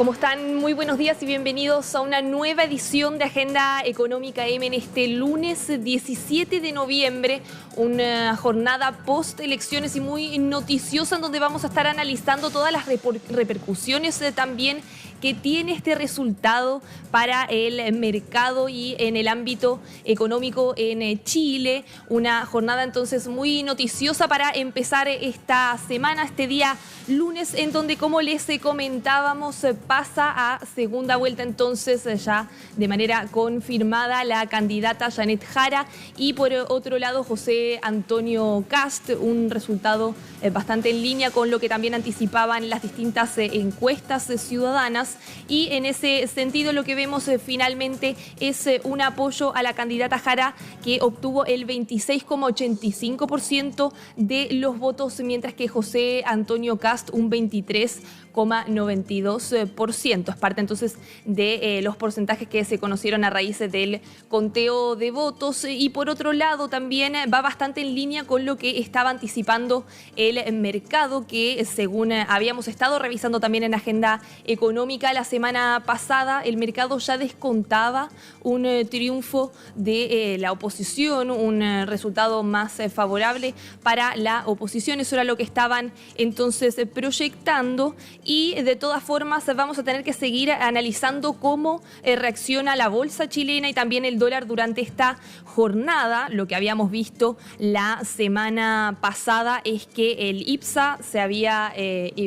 ¿Cómo están? Muy buenos días y bienvenidos a una nueva edición de Agenda Económica M en este lunes 17 de noviembre, una jornada post-elecciones y muy noticiosa en donde vamos a estar analizando todas las repercusiones también que tiene este resultado para el mercado y en el ámbito económico en Chile. Una jornada entonces muy noticiosa para empezar esta semana, este día lunes, en donde, como les comentábamos, pasa a segunda vuelta entonces ya de manera confirmada la candidata Janet Jara y por otro lado José Antonio Kast, un resultado bastante en línea con lo que también anticipaban las distintas encuestas ciudadanas, y en ese sentido lo que vemos finalmente es un apoyo a la candidata Jara que obtuvo el 26,85% de los votos, mientras que José Antonio Kast un 23,92%. Es parte entonces de los porcentajes que se conocieron a raíz del conteo de votos, y por otro lado también va bastante en línea con lo que estaba anticipando el mercado, que según habíamos estado revisando también en Agenda Económica la semana pasada, el mercado ya descontaba un triunfo de la oposición, un resultado más favorable para la oposición. Eso era lo que estaban entonces proyectando, y de todas formas vamos a tener que seguir analizando cómo reacciona la bolsa chilena y también el dólar durante esta jornada. Lo que habíamos visto la semana pasada es que el IPSA se había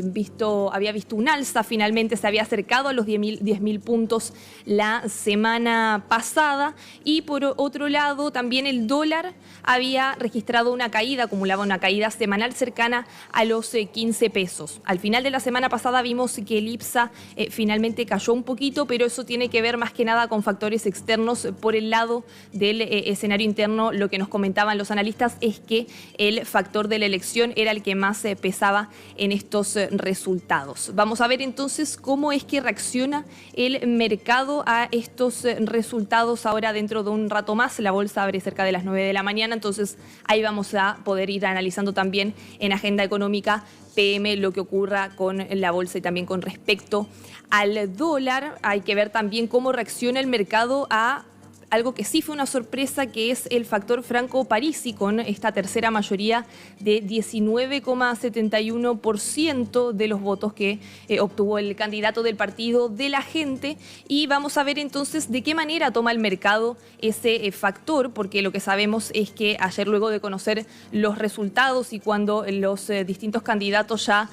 visto un alza, finalmente se había acercado a los 10.000 puntos la semana pasada, y por otro lado también el dólar había registrado una caída, acumulaba una caída semanal cercana a los 15 pesos. Al final de la semana pasada vimos que el IPSA finalmente cayó un poquito, pero eso tiene que ver más que nada con factores externos. Por el lado del escenario interno, lo que nos comentaban los analistas es que el factor de la elección era el que más pesaba en estos resultados. Vamos a ver entonces cómo es que reacciona el mercado a estos resultados ahora dentro de un rato más. La bolsa abre cerca de las 9 de la mañana, entonces ahí vamos a poder ir analizando también en Agenda Económica PM lo que ocurra con la bolsa y también con respecto al dólar. Hay que ver también cómo reacciona el mercado a algo que sí fue una sorpresa, que es el factor Franco Parisi, con esta tercera mayoría de 19,71% de los votos que obtuvo el candidato del Partido de la Gente. Y vamos a ver entonces de qué manera toma el mercado ese factor, porque lo que sabemos es que ayer, luego de conocer los resultados y cuando los distintos candidatos ya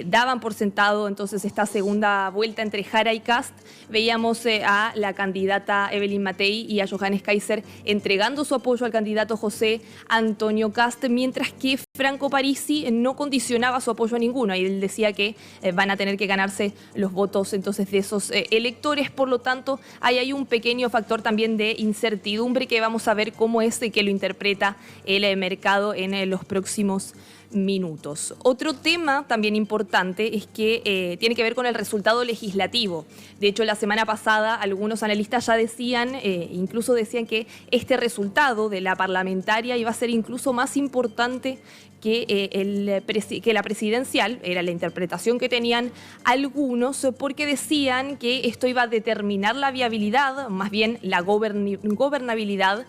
daban por sentado entonces esta segunda vuelta entre Jara y Kast, veíamos a la candidata Evelyn Matei y a Johannes Kaiser entregando su apoyo al candidato José Antonio Kast, mientras que Franco Parisi no condicionaba su apoyo a ninguno, y él decía que van a tener que ganarse los votos entonces de esos electores. Por lo tanto, hay un pequeño factor también de incertidumbre que vamos a ver cómo es que lo interpreta el mercado en los próximos minutos. Otro tema también importante es que tiene que ver con el resultado legislativo. De hecho, la semana pasada algunos analistas ya decían, incluso decían que este resultado de la parlamentaria iba a ser incluso más importante que la presidencial. Era la interpretación que tenían algunos, porque decían que esto iba a determinar la viabilidad, más bien la gobernabilidad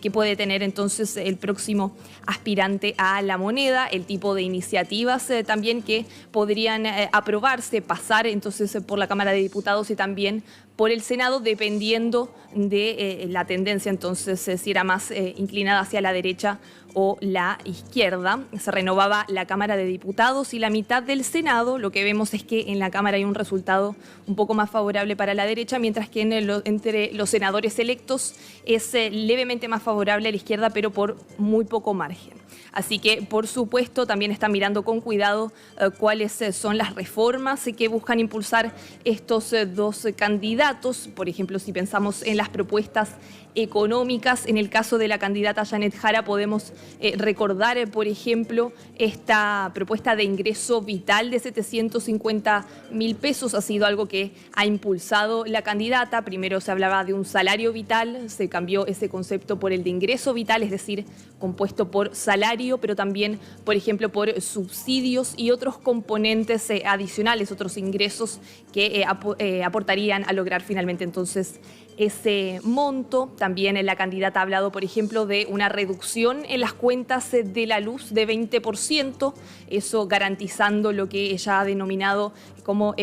que puede tener entonces el próximo aspirante a la moneda, el tipo de iniciativas también que podrían aprobarse, pasar entonces por la Cámara de Diputados y también por el Senado, dependiendo de la tendencia entonces si era más inclinada hacia la derecha o la izquierda. Se renovaba la Cámara de Diputados y la mitad del Senado. Lo que vemos es que en la Cámara hay un resultado un poco más favorable para la derecha, mientras que entre los senadores electos es levemente más favorable a la izquierda, pero por muy poco margen. Así que, por supuesto, también están mirando con cuidado cuáles son las reformas que buscan impulsar estos dos candidatos. Por ejemplo, si pensamos en las propuestas económicas. En el caso de la candidata Janet Jara podemos recordar, por ejemplo, esta propuesta de ingreso vital de 750.000 pesos. Ha sido algo que ha impulsado la candidata. Primero se hablaba de un salario vital, se cambió ese concepto por el de ingreso vital, es decir, compuesto por salario, pero también, por ejemplo, por subsidios y otros componentes adicionales, otros ingresos que aportarían a lograr finalmente entonces ese monto. También la candidata ha hablado, por ejemplo, de una reducción en las cuentas de la luz de 20%, eso garantizando lo que ella ha denominado como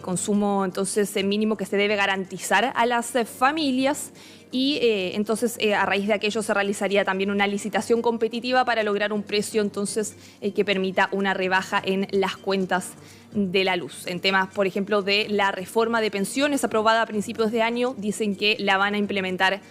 consumo entonces mínimo que se debe garantizar a las familias. Y entonces a raíz de aquello se realizaría también una licitación competitiva para lograr un precio entonces que permita una rebaja en las cuentas de la luz. En temas, por ejemplo, de la reforma de pensiones aprobada a principios de año, dicen que la van a implementar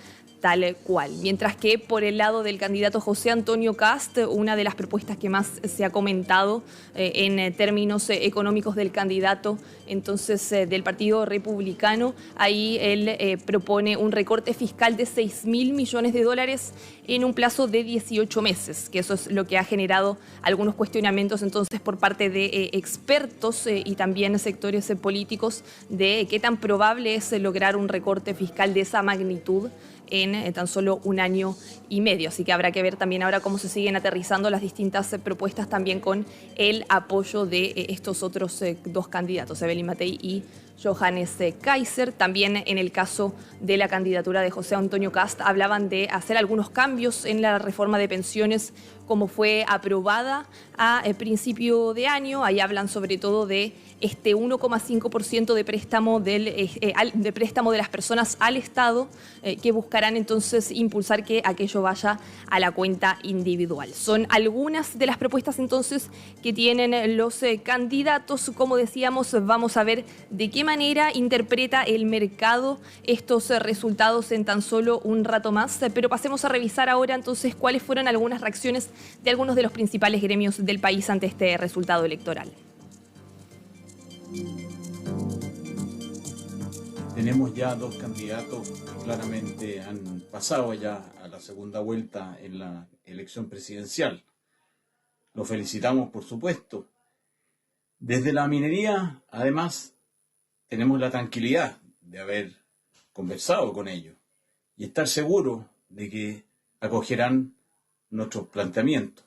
tal cual. Mientras que por el lado del candidato José Antonio Kast, una de las propuestas que más se ha comentado en términos económicos del candidato entonces del Partido Republicano, ahí él propone un recorte fiscal de 6.000 millones de dólares en un plazo de 18 meses, que eso es lo que ha generado algunos cuestionamientos entonces por parte de expertos y también sectores políticos de qué tan probable es lograr un recorte fiscal de esa magnitud en tan solo un año y medio. Así que habrá que ver también ahora cómo se siguen aterrizando las distintas propuestas también con el apoyo de estos otros dos candidatos, Evelyn Matei y Johannes Kaiser. También en el caso de la candidatura de José Antonio Kast hablaban de hacer algunos cambios en la reforma de pensiones como fue aprobada a principio de año. Ahí hablan sobre todo de este 1,5% de préstamo de préstamo de las personas al Estado que buscarán entonces impulsar que aquello vaya a la cuenta individual. Son algunas de las propuestas entonces que tienen los candidatos. Como decíamos, vamos a ver de qué manera interpreta el mercado estos resultados en tan solo un rato más. Pero pasemos a revisar ahora entonces cuáles fueron algunas reacciones de algunos de los principales gremios del país ante este resultado electoral. Tenemos ya dos candidatos que claramente han pasado ya a la segunda vuelta en la elección presidencial. Los felicitamos, por supuesto. Desde la minería, además, tenemos la tranquilidad de haber conversado con ellos y estar seguros de que acogerán nuestros planteamientos.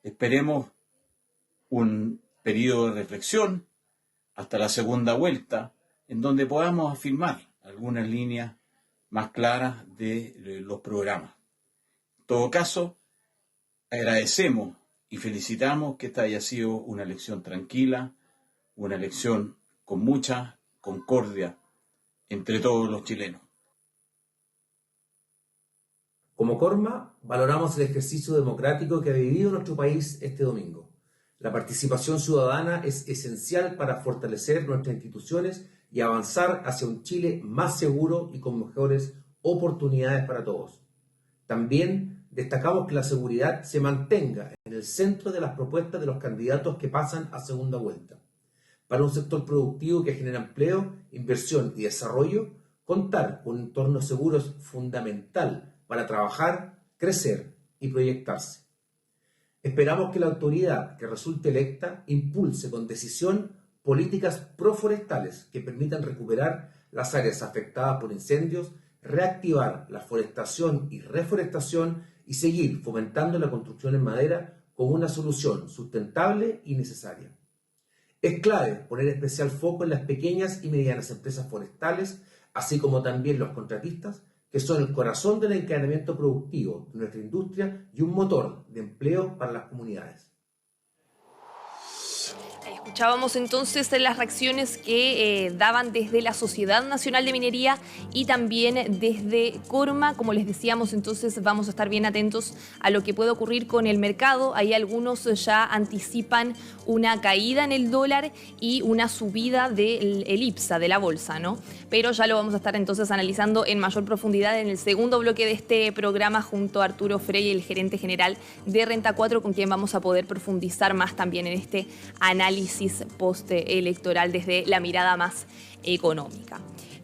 Esperemos un periodo de reflexión hasta la segunda vuelta, en donde podamos afirmar algunas líneas más claras de los programas. En todo caso, agradecemos y felicitamos que esta haya sido una elección tranquila, una elección con mucha concordia entre todos los chilenos. Como Corma, valoramos el ejercicio democrático que ha vivido nuestro país este domingo. La participación ciudadana es esencial para fortalecer nuestras instituciones y avanzar hacia un Chile más seguro y con mejores oportunidades para todos. También destacamos que la seguridad se mantenga en el centro de las propuestas de los candidatos que pasan a segunda vuelta. Para un sector productivo que genera empleo, inversión y desarrollo, contar con un entorno seguro es fundamental para trabajar, crecer y proyectarse. Esperamos que la autoridad que resulte electa impulse con decisión políticas proforestales que permitan recuperar las áreas afectadas por incendios, reactivar la forestación y reforestación y seguir fomentando la construcción en madera como una solución sustentable y necesaria. Es clave poner especial foco en las pequeñas y medianas empresas forestales, así como también los contratistas, que son el corazón del encadenamiento productivo de nuestra industria y un motor de empleo para las comunidades. Escuchábamos entonces las reacciones que daban desde la Sociedad Nacional de Minería y también desde Corma. Como les decíamos, entonces vamos a estar bien atentos a lo que puede ocurrir con el mercado. Ahí algunos ya anticipan una caída en el dólar y una subida del IPSA, de la bolsa, ¿no? Pero ya lo vamos a estar entonces analizando en mayor profundidad en el segundo bloque de este programa junto a Arturo Frey, el gerente general de Renta 4, con quien vamos a poder profundizar más también en este análisis postelectoral desde la mirada más económica.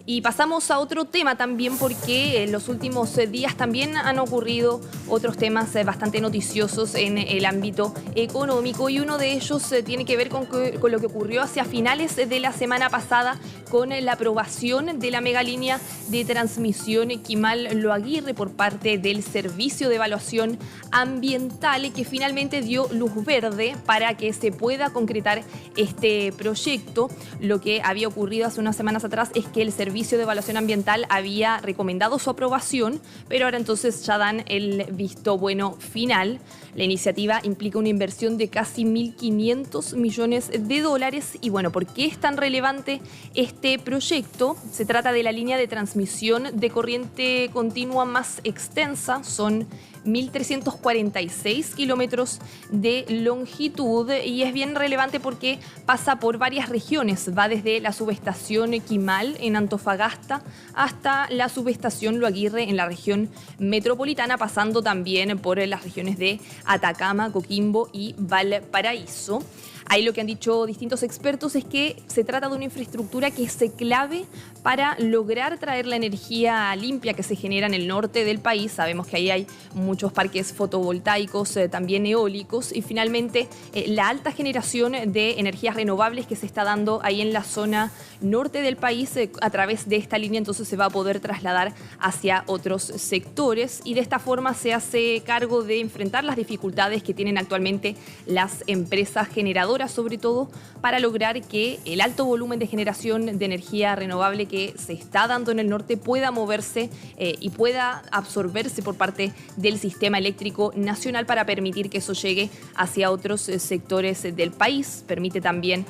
Y pasamos a otro tema también porque en los últimos días también han ocurrido otros temas bastante noticiosos en el ámbito económico y uno de ellos tiene que ver con lo que ocurrió hacia finales de la semana pasada con la aprobación de la megalínea de transmisión Quimal-Loaguirre por parte del Servicio de Evaluación Ambiental, que finalmente dio luz verde para que se pueda concretar este proyecto. Lo que había ocurrido hace unas semanas atrás es que el Servicio de Evaluación Ambiental había recomendado su aprobación, pero ahora entonces ya dan el visto bueno final. La iniciativa implica una inversión de casi 1.500 millones de dólares. Y bueno, ¿por qué es tan relevante este proyecto? Se trata de la línea de transmisión de corriente continua más extensa. Son 1.346 kilómetros de longitud y es bien relevante porque pasa por varias regiones. Va desde la subestación Quimal en Antofagasta hasta la subestación Loaguirre en la región metropolitana, pasando también por las regiones de Atacama, Coquimbo y Valparaíso. Ahí lo que han dicho distintos expertos es que se trata de una infraestructura que es clave para lograr traer la energía limpia que se genera en el norte del país. Sabemos que ahí hay muchos parques fotovoltaicos, también eólicos, y finalmente la alta generación de energías renovables que se está dando ahí en la zona norte del país a través de esta línea, entonces se va a poder trasladar hacia otros sectores y de esta forma se hace cargo de enfrentar las dificultades que tienen actualmente las empresas generadoras, sobre todo para lograr que el alto volumen de generación de energía renovable que se está dando en el norte pueda moverse y pueda absorberse por parte del sistema eléctrico nacional para permitir que eso llegue hacia otros sectores del país. Permite también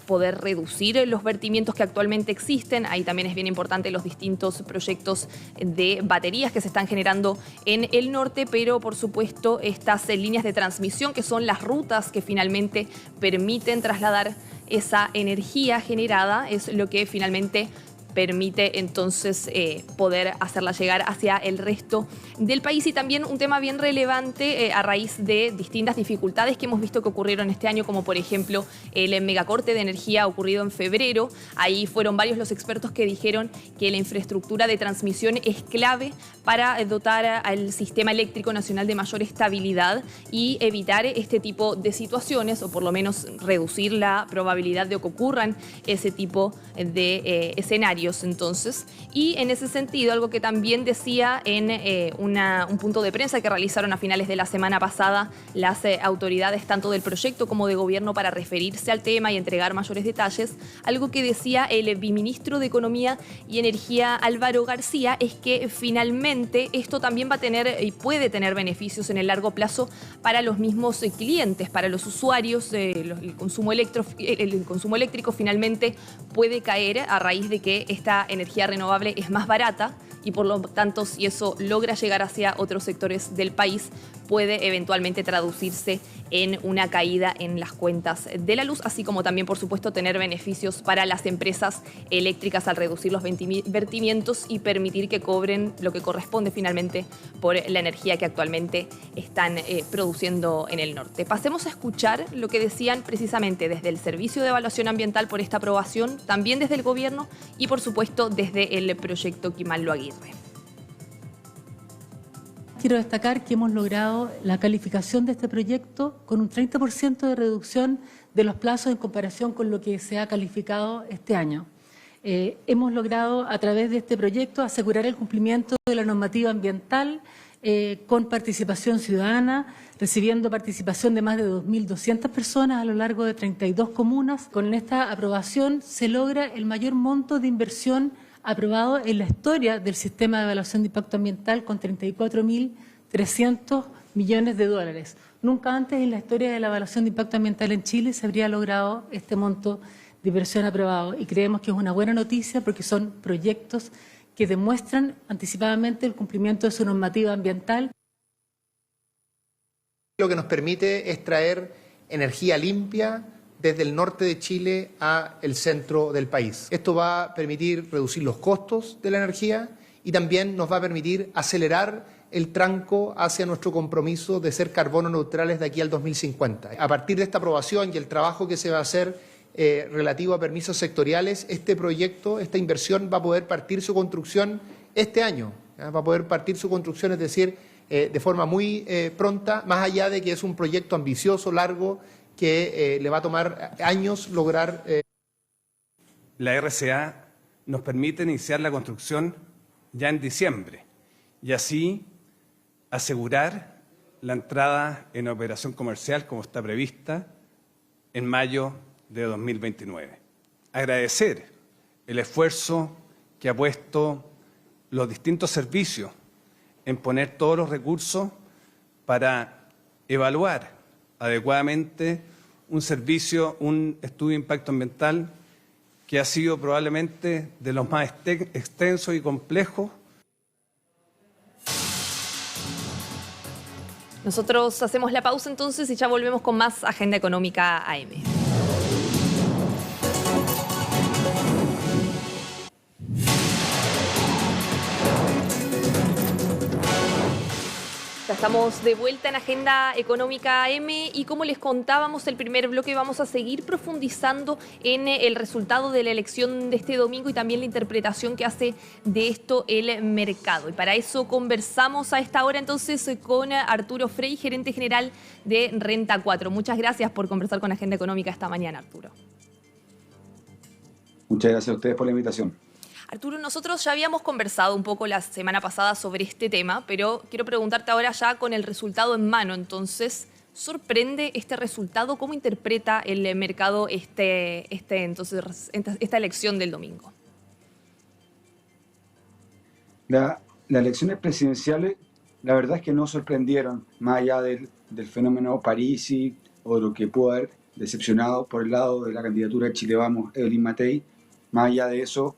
poder reducir los vertimientos que actualmente existen. Ahí también es bien importante los distintos proyectos de baterías que se están generando en el norte, pero por supuesto estas líneas de transmisión que son las rutas que finalmente permiten trasladar esa energía generada es lo que finalmente permite entonces poder hacerla llegar hacia el resto del país. Y también un tema bien relevante a raíz de distintas dificultades que hemos visto que ocurrieron este año, como por ejemplo el megacorte de energía ocurrido en febrero. Ahí fueron varios los expertos que dijeron que la infraestructura de transmisión es clave para dotar al sistema eléctrico nacional de mayor estabilidad y evitar este tipo de situaciones, o por lo menos reducir la probabilidad de que ocurran ese tipo de escenarios. Entonces, y en ese sentido, algo que también decía en un punto de prensa que realizaron a finales de la semana pasada las autoridades tanto del proyecto como de gobierno para referirse al tema y entregar mayores detalles, algo que decía el viceministro de Economía y Energía Álvaro García es que finalmente esto también va a tener y puede tener beneficios en el largo plazo para los mismos clientes, para los usuarios. El consumo eléctrico finalmente puede caer a raíz de que esta energía renovable es más barata y por lo tanto si eso logra llegar hacia otros sectores del país puede eventualmente traducirse en una caída en las cuentas de la luz, así como también por supuesto tener beneficios para las empresas eléctricas al reducir los vertimientos y permitir que cobren lo que corresponde finalmente por la energía que actualmente están produciendo en el norte. Pasemos a escuchar lo que decían precisamente desde el Servicio de Evaluación Ambiental por esta aprobación, también desde el gobierno y por supuesto desde el proyecto Quimal-Loaguirre. Quiero destacar que hemos logrado la calificación de este proyecto con un 30% de reducción de los plazos en comparación con lo que se ha calificado este año. Hemos logrado a través de este proyecto asegurar el cumplimiento de la normativa ambiental con participación ciudadana, recibiendo participación de más de 2.200 personas a lo largo de 32 comunas. Con esta aprobación se logra el mayor monto de inversión aprobado en la historia del sistema de evaluación de impacto ambiental con 34.300 millones de dólares. Nunca antes en la historia de la evaluación de impacto ambiental en Chile se habría logrado este monto de inversión aprobado y creemos que es una buena noticia porque son proyectos que demuestran anticipadamente el cumplimiento de su normativa ambiental. Lo que nos permite es traer energía limpia desde el norte de Chile a el centro del país. Esto va a permitir reducir los costos de la energía y también nos va a permitir acelerar el tranco hacia nuestro compromiso de ser carbono neutrales de aquí al 2050. A partir de esta aprobación y el trabajo que se va a hacer relativo a permisos sectoriales, este proyecto, esta inversión va a poder partir su construcción este año. Va a poder partir su construcción, es decir, de forma muy pronta, más allá de que es un proyecto ambicioso, largo, que le va a tomar años lograr. La RCA nos permite iniciar la construcción ya en diciembre y así asegurar la entrada en operación comercial como está prevista en mayo de 2029. Agradecer el esfuerzo que ha puesto los distintos servicios en poner todos los recursos para evaluar adecuadamente un servicio, un estudio de impacto ambiental que ha sido probablemente de los más extensos y complejos. Nosotros hacemos la pausa entonces y ya volvemos con más Agenda Económica AM. Ya estamos de vuelta en Agenda Económica AM y como les contábamos, el primer bloque vamos a seguir profundizando en el resultado de la elección de este domingo y también la interpretación que hace de esto el mercado. Y para eso conversamos a esta hora entonces con Arturo Frey, gerente general de Renta 4. Muchas gracias por conversar con Agenda Económica esta mañana, Arturo. Muchas gracias a ustedes por la invitación. Arturo, nosotros ya habíamos conversado un poco la semana pasada sobre este tema, pero quiero preguntarte ahora ya con el resultado en mano. Entonces, ¿sorprende este resultado? ¿Cómo interpreta el mercado esta elección del domingo? Las elecciones presidenciales, la verdad es que no sorprendieron, más allá del fenómeno Parisi o lo que pudo haber decepcionado por el lado de la candidatura de Chile Vamos, Evelyn Matei. Más allá de eso,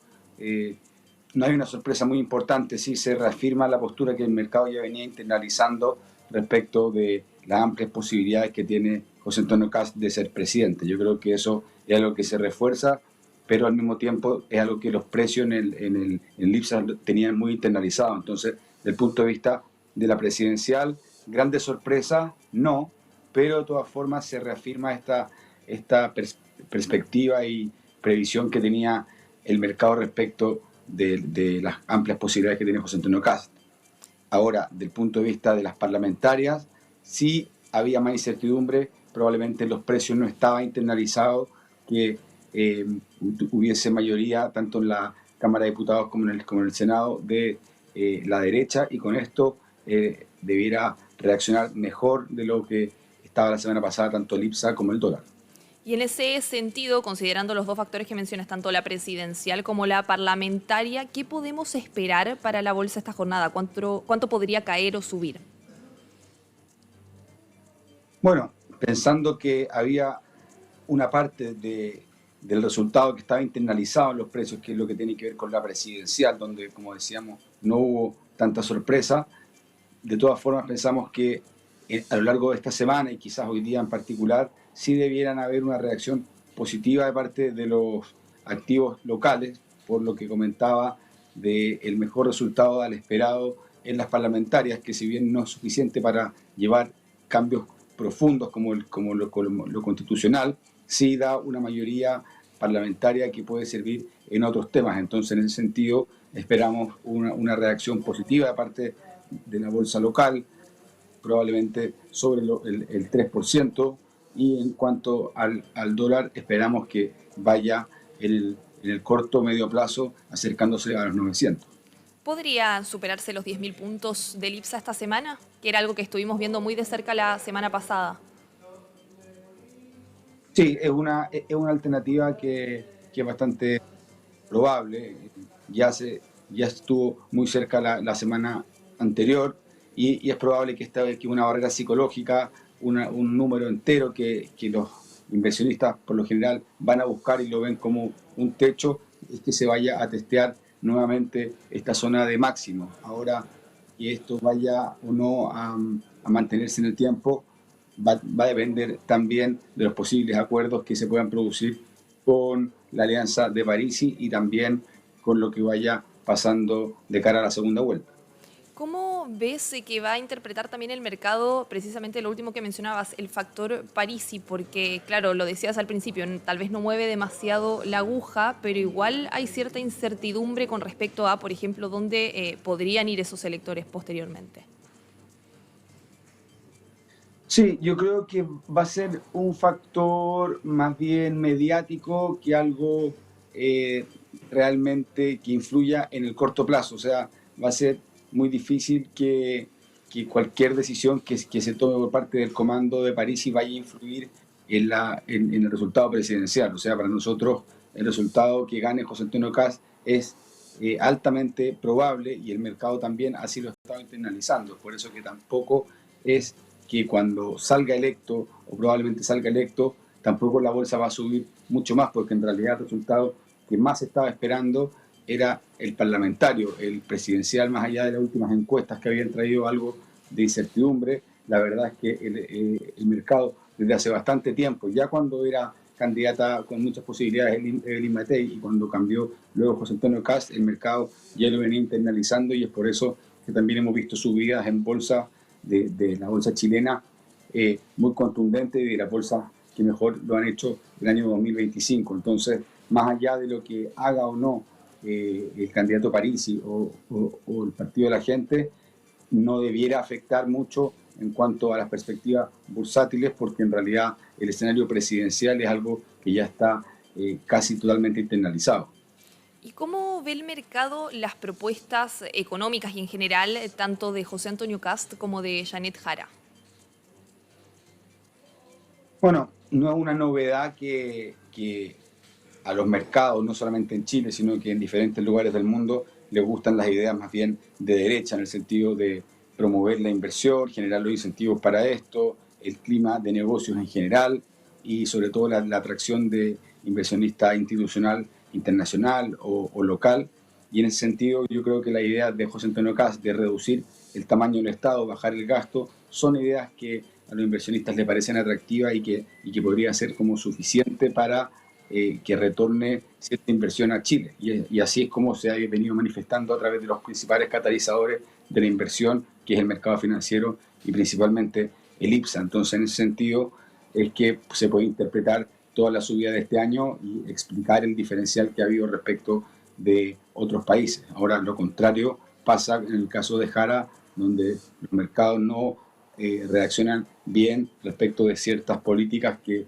no hay una sorpresa muy importante, sí se reafirma la postura que el mercado ya venía internalizando respecto de las amplias posibilidades que tiene José Antonio Kast de ser presidente. Yo creo que eso es algo que se refuerza, pero al mismo tiempo es algo que los precios en IPSA tenían muy internalizado. Entonces, desde el punto de vista de la presidencial, grandes sorpresas, no, pero de todas formas se reafirma esta perspectiva y previsión que tenía el mercado respecto de las amplias posibilidades que tiene José Antonio Kast. Ahora, del punto de vista de las parlamentarias, sí había más incertidumbre, probablemente los precios no estaban internalizados, que hubiese mayoría tanto en la Cámara de Diputados como en el Senado de la derecha, y con esto debiera reaccionar mejor de lo que estaba la semana pasada tanto el IPSA como el dólar. Y en ese sentido, considerando los dos factores que mencionas, tanto la presidencial como la parlamentaria, ¿qué podemos esperar para la bolsa esta jornada? ¿Cuánto podría caer o subir? Bueno, pensando que había una parte del resultado que estaba internalizado en los precios, que es lo que tiene que ver con la presidencial, donde, como decíamos, no hubo tanta sorpresa. De todas formas, pensamos que a lo largo de esta semana, y quizás hoy día en particular, sí debieran haber una reacción positiva de parte de los activos locales, por lo que comentaba del mejor resultado al esperado en las parlamentarias, que si bien no es suficiente para llevar cambios profundos como lo constitucional, sí da una mayoría parlamentaria que puede servir en otros temas. Entonces, en ese sentido, esperamos una reacción positiva de parte de la bolsa local, probablemente sobre el 3%, y en cuanto al dólar, esperamos que vaya en el corto o medio plazo acercándose a los 900. ¿Podría superarse los 10.000 puntos del IPSA esta semana? Que era algo que estuvimos viendo muy de cerca la semana pasada. Sí, es una alternativa que es bastante probable. Ya estuvo muy cerca la semana anterior, y es probable que esta vez que una barrera psicológica, un número entero que los inversionistas por lo general van a buscar y lo ven como un techo, es que se vaya a testear nuevamente esta zona de máximo. Ahora, que esto vaya o no a mantenerse en el tiempo, va a depender también de los posibles acuerdos que se puedan producir con la Alianza de París y también con lo que vaya pasando de cara a la segunda vuelta. ¿Cómo ves que va a interpretar también el mercado, precisamente lo último que mencionabas, el factor Parisi? Porque, claro, lo decías al principio, tal vez no mueve demasiado la aguja, pero igual hay cierta incertidumbre con respecto a, por ejemplo, dónde podrían ir esos electores posteriormente. Sí, yo creo que va a ser un factor más bien mediático que algo realmente que influya en el corto plazo. O sea, va a ser muy difícil que cualquier decisión que se tome por parte del comando de París vaya a influir en el resultado presidencial. O sea, para nosotros el resultado que gane José Antonio Kast es altamente probable y el mercado también así lo está internalizando. Por eso que tampoco es que cuando salga electo o probablemente salga electo, tampoco la bolsa va a subir mucho más, porque en realidad el resultado que más se estaba esperando era el parlamentario, el presidencial, más allá de las últimas encuestas que habían traído algo de incertidumbre. La verdad es que el mercado desde hace bastante tiempo, ya cuando era candidata con muchas posibilidades Evelyn Matei y cuando cambió luego José Antonio Kast, el mercado ya lo venía internalizando y es por eso que también hemos visto subidas en bolsa de la bolsa chilena muy contundente y de la bolsa que mejor lo han hecho el año 2025. Entonces, más allá de lo que haga o no el candidato Parisi o el partido de la gente, no debiera afectar mucho en cuanto a las perspectivas bursátiles, porque en realidad el escenario presidencial es algo que ya está casi totalmente internalizado. ¿Y cómo ve el mercado las propuestas económicas y en general, tanto de José Antonio Kast como de Janet Jara? Bueno, no es una novedad que a los mercados, no solamente en Chile, sino que en diferentes lugares del mundo, les gustan las ideas más bien de derecha, en el sentido de promover la inversión, generar los incentivos para esto, el clima de negocios en general y sobre todo la atracción de inversionista institucional, internacional o local. Y en ese sentido yo creo que la idea de José Antonio Kast de reducir el tamaño del Estado, bajar el gasto, son ideas que a los inversionistas les parecen atractivas y que podría ser como suficiente para que retorne cierta inversión a Chile. Y así es como se ha venido manifestando a través de los principales catalizadores de la inversión, que es el mercado financiero y principalmente el IPSA. Entonces, en ese sentido, es que se puede interpretar toda la subida de este año y explicar el diferencial que ha habido respecto de otros países. Ahora, lo contrario pasa en el caso de Jara, donde los mercados no reaccionan bien respecto de ciertas políticas que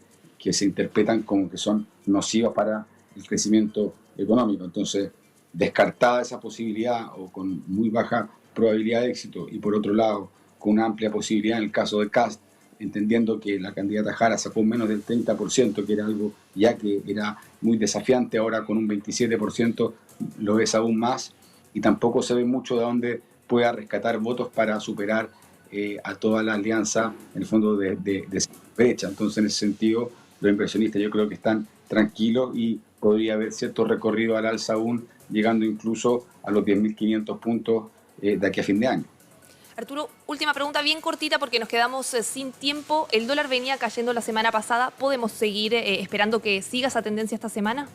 se interpretan como que son nocivas para el crecimiento económico. Entonces, descartada esa posibilidad o con muy baja probabilidad de éxito y por otro lado, con una amplia posibilidad en el caso de Kast, entendiendo que la candidata Jara sacó menos del 30%, que era algo ya que era muy desafiante, ahora con un 27% lo es aún más y tampoco se ve mucho de dónde pueda rescatar votos para superar a toda la alianza, en el fondo, de brecha. Entonces, en ese sentido, los inversionistas yo creo que están tranquilos y podría haber cierto recorrido al alza aún, llegando incluso a los 10.500 puntos de aquí a fin de año. Arturo, última pregunta bien cortita porque nos quedamos sin tiempo. El dólar venía cayendo la semana pasada. ¿Podemos seguir esperando que siga esa tendencia esta semana?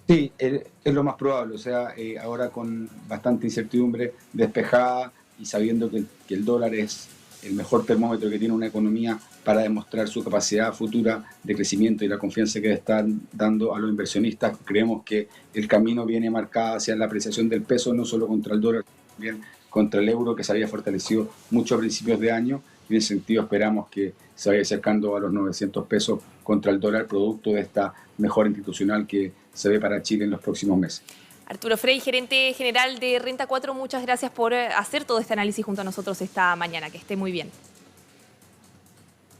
Sí, es lo más probable. O sea, ahora con bastante incertidumbre despejada y sabiendo que el dólar es el mejor termómetro que tiene una economía para demostrar su capacidad futura de crecimiento y la confianza que están dando a los inversionistas, creemos que el camino viene marcado hacia la apreciación del peso, no solo contra el dólar, sino también contra el euro, que se había fortalecido mucho a principios de año, y en ese sentido esperamos que se vaya acercando a los 900 pesos contra el dólar, producto de esta mejora institucional que se ve para Chile en los próximos meses. Arturo Frey, gerente general de Renta 4, muchas gracias por hacer todo este análisis junto a nosotros esta mañana. Que esté muy bien.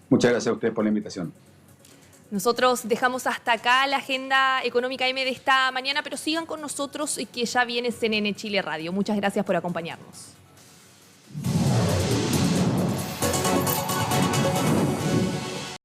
Muchas gracias a ustedes por la invitación. Nosotros dejamos hasta acá la agenda económica M de esta mañana, pero sigan con nosotros que ya viene CNN Chile Radio. Muchas gracias por acompañarnos.